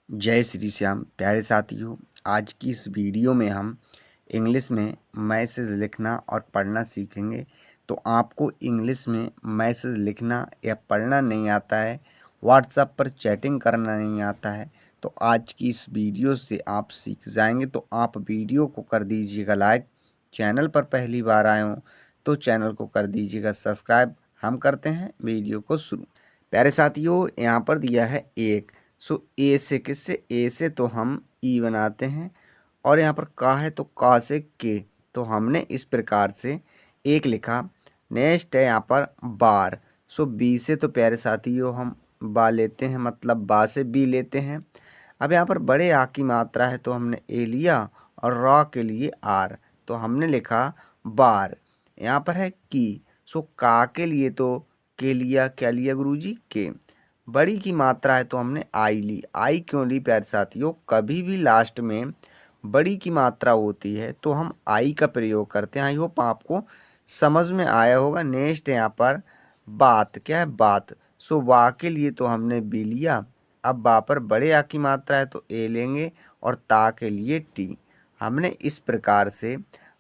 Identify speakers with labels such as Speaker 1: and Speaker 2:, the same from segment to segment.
Speaker 1: जय श्री श्याम प्यारे साथियों। आज की इस वीडियो में हम इंग्लिश में मैसेज लिखना और पढ़ना सीखेंगे। तो आपको इंग्लिश में मैसेज लिखना या पढ़ना नहीं आता है, व्हाट्सएप पर चैटिंग करना नहीं आता है, तो आज की इस वीडियो से आप सीख जाएंगे। तो आप वीडियो को कर दीजिएगा लाइक, चैनल पर पहली बार आए हो तो चैनल को कर दीजिएगा सब्सक्राइब। हम करते हैं वीडियो को शुरू। प्यारे साथियों, यहाँ पर दिया है एक। ए से किससे? ए से तो हम ई बनाते हैं, और यहाँ पर का है तो का से के। तो हमने इस प्रकार से एक लिखा। नेक्स्ट है यहाँ पर बार। बी से तो प्यारे साथियों हम बा लेते हैं, मतलब बा से बी लेते हैं। अब यहाँ पर बड़े आ की मात्रा है तो हमने ए लिया, और रॉ के लिए आर, तो हमने लिखा बार। यहाँ पर है की। का के लिए तो के लिया, क्या लिया गुरुजी? के। बड़ी की मात्रा है तो हमने आई ली। आई क्यों ली प्यारे साथियों? कभी भी लास्ट में बड़ी की मात्रा होती है तो हम आई का प्रयोग करते हैं। आई होप आपको समझ में आया होगा। नेक्स्ट यहाँ पर बात। क्या है? बात। वा के लिए तो हमने बी लिया। अब बा पर बड़े आ की मात्रा है तो ए लेंगे, और ता के लिए टी। हमने इस प्रकार से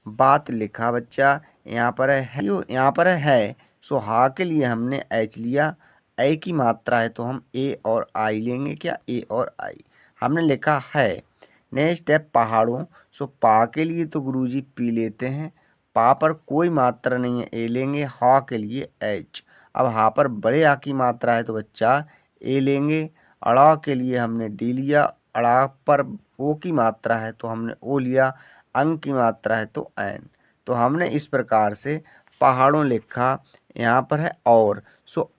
Speaker 1: बात लिखा बच्चा। यहाँ पर है, यहाँ पर है। हा के लिए हमने एच लिया। ए की मात्रा है तो हम ए और आई लेंगे। क्या? ए और आई। हमने लिखा है। नेक्स्ट है पहाड़ों। पा के लिए तो गुरुजी पी लेते हैं। पा पर कोई मात्रा नहीं है, ए लेंगे। हा के लिए एच। अब हा पर बड़े आ की मात्रा है तो बच्चा ए लेंगे। अड़ा के लिए हमने डी लिया। अड़ा पर ओ की मात्रा है तो हमने ओ लिया। अंक की मात्रा है तो एन। तो हमने इस प्रकार से पहाड़ों लिखा। यहाँ पर है और।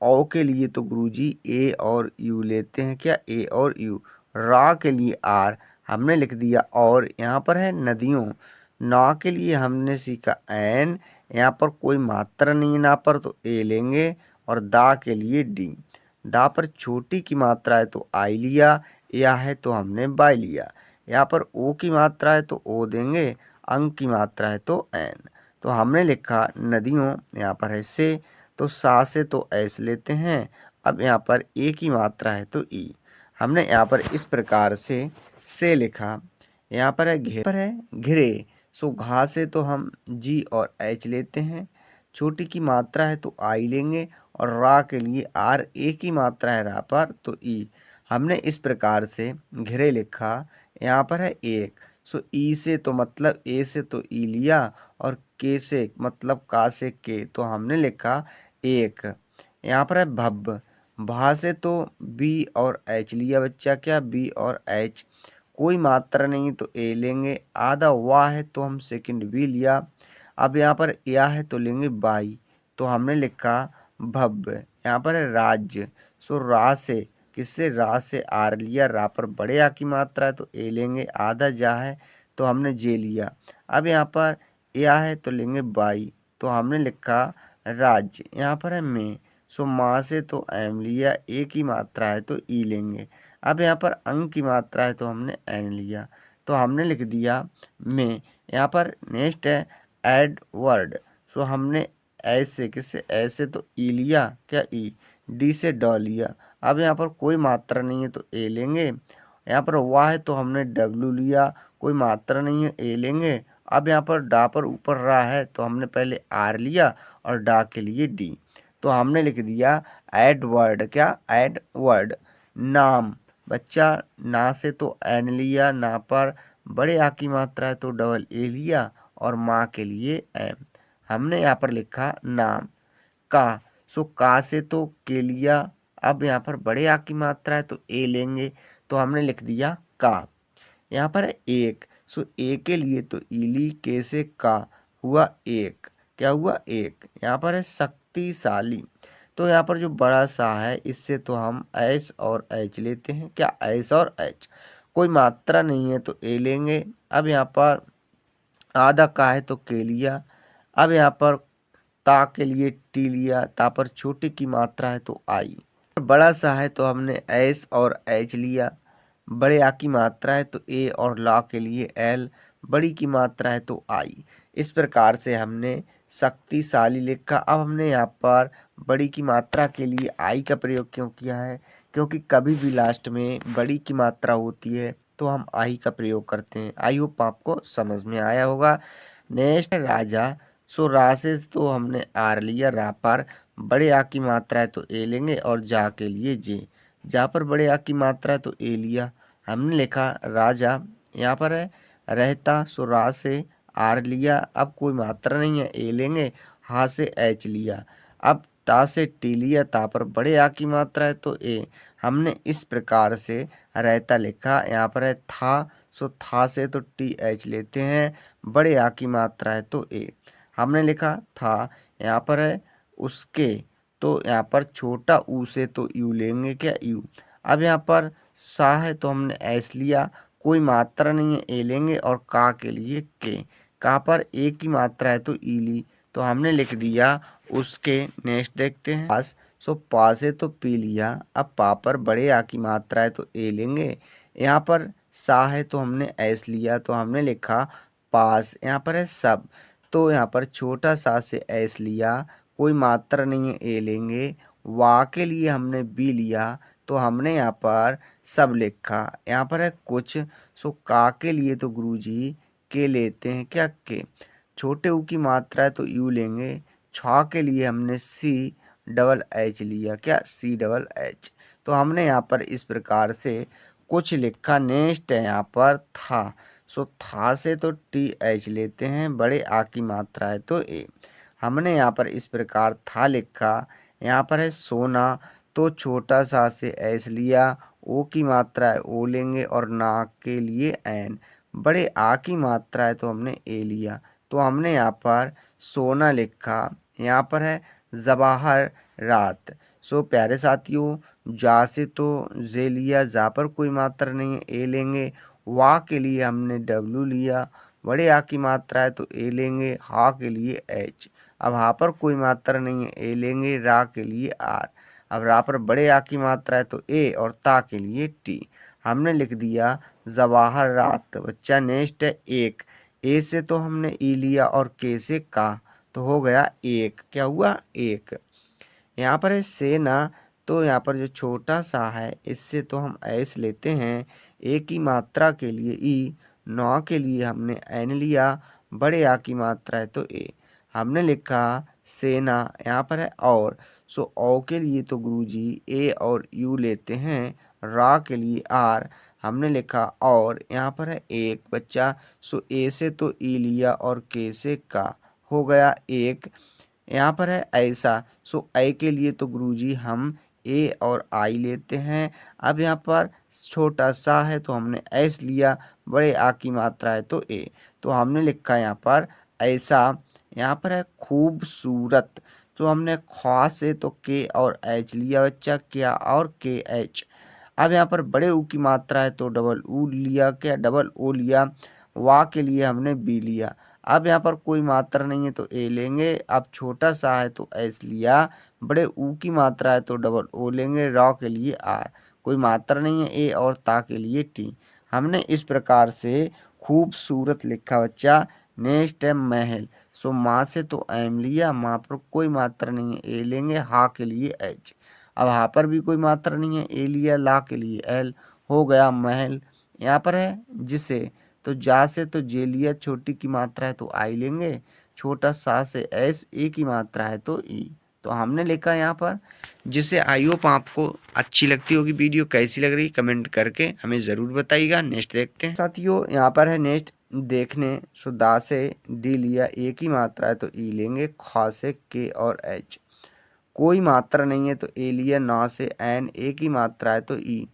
Speaker 1: औ के लिए तो गुरुजी ए और यू लेते हैं। क्या? ए और यू। रा के लिए आर हमने लिख दिया। और यहाँ पर है नदियों। ना के लिए हमने सीखा एन। यहाँ पर कोई मात्रा नहीं है ना पर, तो ए लेंगे। और दा के लिए डी। दा पर छोटी की मात्रा है तो आई लिया। या है तो हमने बाई लिया। यहाँ पर ओ की मात्रा है तो ओ देंगे। अंक की मात्रा है तो एन। तो हमने लिखा नदियों। यहाँ पर है से, तो सा से तो एस लेते हैं। अब यहाँ पर ए की मात्रा है तो ई। हमने यहाँ पर इस प्रकार से लिखा। यहाँ पर है घिरे। घा से तो हम जी और एच लेते हैं। छोटी की मात्रा है तो आई लेंगे, और रा के लिए आर। ए की मात्रा है रा पर तो ई। हमने इस प्रकार से घिरे लिखा। यहाँ पर है एक। ई से तो मतलब ए से तो ई लिया, और के से मतलब का से के, तो हमने लिखा एक। यहाँ पर है भब। भा से तो बी और एच लिया बच्चा। क्या? बी और एच। कोई मात्रा नहीं तो ए लेंगे। आधा वाह है तो हम सेकंड बी लिया। अब यहाँ पर या है तो लेंगे बाई, तो हमने लिखा भब। यहाँ पर है राज्य। रा से किससे? रा से आर लिया। रा पर बड़े आ की मात्रा है तो ए लेंगे। आधा जा है तो हमने जे लिया। अब यहाँ पर या है तो लेंगे बाई, तो हमने लिखा राज्य। यहाँ पर है में। माँ से तो एम लिया। ए की मात्रा है तो ई लेंगे। अब यहाँ पर अंक की मात्रा है तो हमने एन लिया, तो हमने लिख दिया में। यहाँ पर नेक्स्ट है ऐड वर्ड। हमने ऐसे किससे? ऐसे तो ई लिया। क्या? ई। डी से ड लिया। अब यहाँ पर कोई मात्रा नहीं है तो ए लेंगे। यहाँ पर वाह है तो हमने डब्लू लिया। कोई मात्रा नहीं है, ए लेंगे। अब यहाँ पर डा पर ऊपर रा है तो हमने पहले आर लिया, और डा के लिए डी। तो हमने लिख दिया ऐड वर्ड। क्या? Add word. नाम। बच्चा ना से तो एन लिया। ना पर बड़े आ की मात्रा है तो डबल ए लिया, और माँ के लिए एम। हमने यहाँ पर लिखा नाम। का। का से तो के लिया। अब यहाँ पर बड़े आ की मात्रा है तो ए लेंगे, तो हमने लिख दिया का। यहाँ पर है एक। ए के लिए तो इली। के से का हुआ एक। क्या हुआ? एक। यहाँ पर है शक्तिशाली। तो यहाँ पर जो बड़ा सा है इससे तो हम एस और एच लेते हैं। क्या? एस और एच। कोई मात्रा नहीं है तो ए लेंगे। अब यहाँ पर आधा का है तो के लिया। अब यहाँ पर ता के लिए टी लिया। ता पर छोटी की मात्रा है तो आई। बड़ा सा है तो हमने एस और एच लिया। बड़े आ की मात्रा है तो ए, और ला के लिए एल। बड़ी की मात्रा है तो आई। इस प्रकार से हमने शक्तिशाली लिखा। अब हमने यहाँ पर बड़ी की मात्रा के लिए आई का प्रयोग क्यों किया है? क्योंकि कभी भी लास्ट में बड़ी की मात्रा होती है तो हम आई का प्रयोग करते हैं। आई होप आपको समझ में आया होगा। नेक्स्ट राजा। सो रा से तो हमने आर लिया, रा पर बड़े आ की मात्रा है तो ए लेंगे और जा के लिए जे। जा पर बड़े आ की मात्रा है तो ए लिया। हमने लिखा राजा, यहाँ पर है रहता, सो रा से आर लिया, अब कोई मात्रा नहीं है ए लेंगे, हा से एच लिया। अब ता से टी लिया, ता पर बड़े आ की मात्रा है तो ए। हमने इस प्रकार से रहता लिखा। यहाँ पर है था, सो था से तो टी एच लेते हैं, बड़े आ की मात्रा है तो ए। हमने लिखा था। यहाँ पर है उसके, तो यहाँ पर छोटा ऊ से तो यू लेंगे, क्या यू। अब यहाँ पर सा है तो हमने एस लिया, कोई मात्रा नहीं है ए लेंगे, और का के लिए के। का पर ए की मात्रा है तो ई ली, तो हमने लिख दिया उसके। नेक्स्ट देखते हैं पास। सो पा से तो पी लिया, अब पा पर बड़े आ की मात्रा है तो ए लेंगे। यहाँ पर सा है तो हमने एस लिया, तो हमने लिखा पास। यहाँ पर है सब, तो यहाँ पर छोटा सा से एस लिया, कोई मात्रा नहीं है ए लेंगे। वा के लिए हमने बी लिया, तो हमने यहाँ पर सब लिखा। यहाँ पर है कुछ, सो का के लिए तो गुरुजी के लेते हैं, क्या के। छोटे ऊ की मात्रा है तो यू लेंगे। छ के लिए हमने सी डबल एच लिया, क्या सी डबल एच। तो हमने यहाँ पर इस प्रकार से कुछ लिखा। नेक्स्ट है यहाँ पर था। सो था से तो टी एच लेते हैं, बड़े आ की मात्रा है तो ए। हमने यहाँ पर इस प्रकार था लिखा। यहाँ पर है सोना, तो छोटा सा से एस लिया, ओ की मात्रा है ओ लेंगे, और ना के लिए एन, बड़े आ की मात्रा है तो हमने ए लिया, तो हमने यहाँ पर सोना लिखा। यहाँ पर है जवाहर रात। सो प्यारे साथियों, जा से तो जे लिया, जा पर कोई मात्रा नहीं है ए लेंगे। वा के लिए हमने डब्लू लिया, बड़े आ की मात्रा है तो ए लेंगे, हा के लिए एच। अब हा पर कोई मात्रा नहीं है ए लेंगे, रा के लिए आर। अब रा पर बड़े आ की मात्रा है तो ए, और ता के लिए टी। हमने लिख दिया जवाहर रात। बच्चा नेक्स्ट है एक। ए से तो हमने ई लिया, और के से का, तो हो गया एक। क्या हुआ एक। यहाँ पर है सेना, तो यहाँ पर जो छोटा सा है इससे तो हम एस लेते हैं, ए की मात्रा के लिए ई, नौ के लिए हमने एन लिया, बड़े आ की मात्रा है तो ए। हमने लिखा सेना। यहाँ पर है और, सो औ के लिए तो गुरुजी ए और यू लेते हैं, रा के लिए आर। हमने लिखा और। यहाँ पर है एक बच्चा, सो ए से तो ई लिया, और के से का, हो गया एक। यहाँ पर है ऐसा, सो ऐ के लिए तो गुरुजी हम ए और आई लेते हैं। अब यहाँ पर छोटा सा है तो हमने एस लिया, बड़े आ की मात्रा है तो ए, तो हमने लिखा यहाँ पर ऐसा। यहाँ पर है खूबसूरत, तो हमने ख्वा से तो के और एच लिया बच्चा, क्या और के एच। अब यहाँ पर बड़े ऊ की मात्रा है तो डबल ऊ लिया, क्या डबल ओ लिया। वा के लिए हमने बी लिया। अब यहाँ पर कोई मात्रा नहीं है तो ए लेंगे। अब छोटा सा है तो एस लिया, बड़े ऊ की मात्रा है तो डबल ओ लेंगे, रॉ के लिए आर, कोई मात्रा नहीं है ए, और ता के लिए टी। हमने इस प्रकार से खूबसूरत लिखा बच्चा। नेक्स्ट है महल। सो माँ से तो एम लिया, माँ पर कोई मात्रा नहीं है ए लेंगे, हा के लिए एच। अब हा पर भी कोई मात्रा नहीं है ए लिया, ला के लिए एल, हो गया महल। यहाँ पर है जिसे, तो जा से तो जे लिया, छोटी की मात्रा है तो आई लेंगे, छोटा सा से एस, ए की मात्रा है तो ई, तो हमने लिखा यहाँ पर जिसे। आई होप आपको अच्छी लगती होगी वीडियो। कैसी लग रही कमेंट करके हमें ज़रूर बताइएगा। नेक्स्ट देखते हैं साथियों। यहाँ पर है नेक्स्ट देखने। सो दा से डी लिया, ए की मात्रा है तो ई लेंगे, ख से के और एच, कोई मात्रा नहीं है तो ए लिया, ना से एन, ए की मात्रा है तो ई।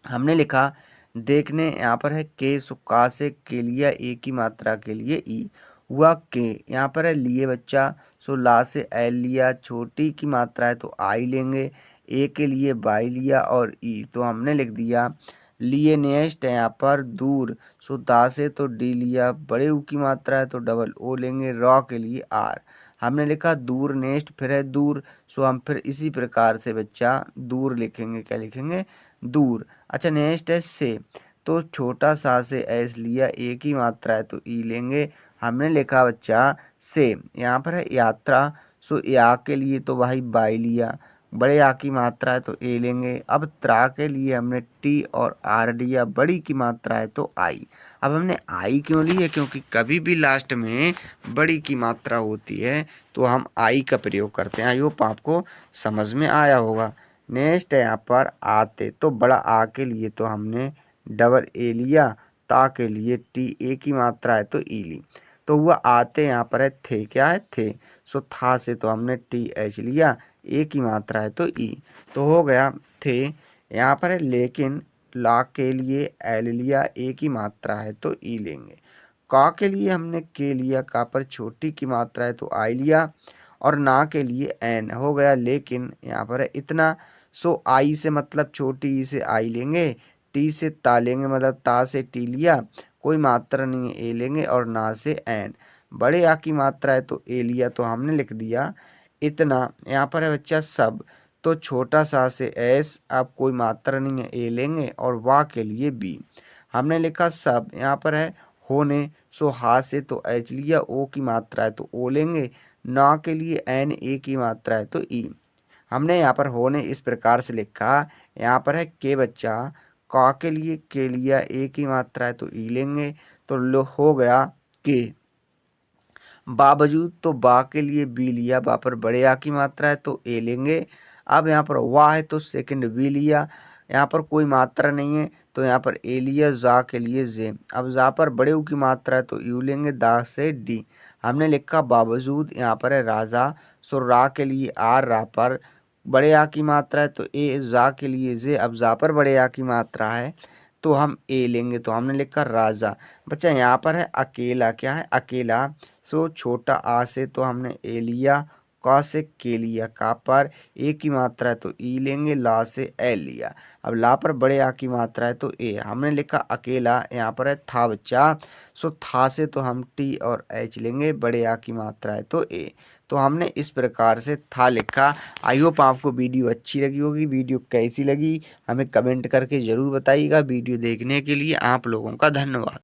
Speaker 1: हमने लिखा देखने। यहाँ पर है के, सो का से के लिया, ए की मात्रा के लिए ई, हुआ के। यहाँ पर है लिए बच्चा, सो ला से एल लिया, छोटी की मात्रा है तो आई लेंगे, ए के लिए बाई लिया, और ई, तो हमने लिख दिया लिए। नेक्स्ट है यहाँ पर दूर। सो दा से तो डी लिया, बड़े ऊ की मात्रा है तो डबल ओ लेंगे, रॉ के लिए आर। हमने लिखा दूर। नेक्स्ट फिर है दूर। सो हम फिर इसी प्रकार से बच्चा दूर लिखेंगे, क्या लिखेंगे दूर। अच्छा नेक्स्ट है से, तो छोटा सा से एस लिया, ए की मात्रा है तो ई लेंगे। हमने लिखा बच्चा से। यहाँ पर है यात्रा। सो या के लिए तो भाई बाई लिया, बड़े आ की मात्रा है तो ए लेंगे। अब त्रा के लिए हमने टी और आर लिया, बड़ी की मात्रा है तो आई। अब हमने आई क्यों ली है, क्योंकि कभी भी लास्ट में बड़ी की मात्रा होती है तो हम आई का प्रयोग करते हैं। आई होप आपको समझ में आया होगा। नेक्स्ट है यहाँ पर आते, तो बड़ा आ के लिए तो हमने डबल ए लिया, ता के लिए टी ए की मात्रा है तो ई ली। तो हुआ आते, यहाँ पर है थे, क्या है थे। सो था से तो हमने टी एच लिया, ए की मात्रा है तो ई, तो हो गया थे। यहाँ पर है लेकिन, ला के लिए एल लिया, ए की मात्रा है तो ई लेंगे। का के लिए हमने के लिया, का पर छोटी की मात्रा है तो आई लिया, और ना के लिए एन हो गया। लेकिन यहाँ पर है इतना, सो आई से मतलब छोटी ई से आई लेंगे, टी से ता लेंगे मतलब ता से टी लिया, कोई मात्रा नहीं है ए लेंगे, और ना से एन। बड़े आ की मात्रा है तो ए लिया, तो हमने लिख दिया इतना। यहाँ पर है बच्चा सब, तो छोटा सा से एस, अब कोई मात्रा नहीं है ए लेंगे, और वाह के लिए बी। हमने लिखा सब, यहाँ पर है होने, सो हा से तो एच लिया, ओ की मात्रा है तो ओ लेंगे, ना के लिए एन, ए की मात्रा है तो ई। हमने यहाँ पर होने इस प्रकार से लिखा। यहाँ पर है के बच्चा, का के लिए के लिया, ए की मात्रा है तो ई लेंगे, तो लो हो गया के। बावजूद, तो बा के लिए बी लिया, बा पर बड़े आ की मात्रा है तो ए लेंगे। अब यहाँ पर वाह है तो सेकंड बी लिया, यहाँ पर कोई मात्रा नहीं है तो यहाँ पर ए लिया, जा के लिए जे। अब जा पर बड़े ऊ की मात्रा है तो यू लेंगे, दा से डी। हमने लिखा बावजूद, यहाँ पर है राजा, सो रा के लिए आर, रा पर बड़े आ की मात्रा है तो ए, जा के लिए जे। अब जा पर बड़े आ की मात्रा है तो हम ए लेंगे, तो हमने लिखा राजा। बच्चा यहाँ पर है अकेला, क्या है अकेला, सो छोटा आ से तो हमने ए लिया, का से के लिया, का पर ए की मात्रा है तो ई लेंगे, ला से एल लिया। अब ला पर बड़े आ की मात्रा है तो ए, हमने लिखा अकेला। यहाँ पर है था बच्चा, सो था से तो हम टी और एच लेंगे, बड़े आ की मात्रा है तो ए। तो हमने इस प्रकार से था लिखा। आई होप आपको वीडियो अच्छी लगी होगी। वीडियो कैसी लगी हमें कमेंट करके ज़रूर बताइएगा। वीडियो देखने के लिए आप लोगों का धन्यवाद।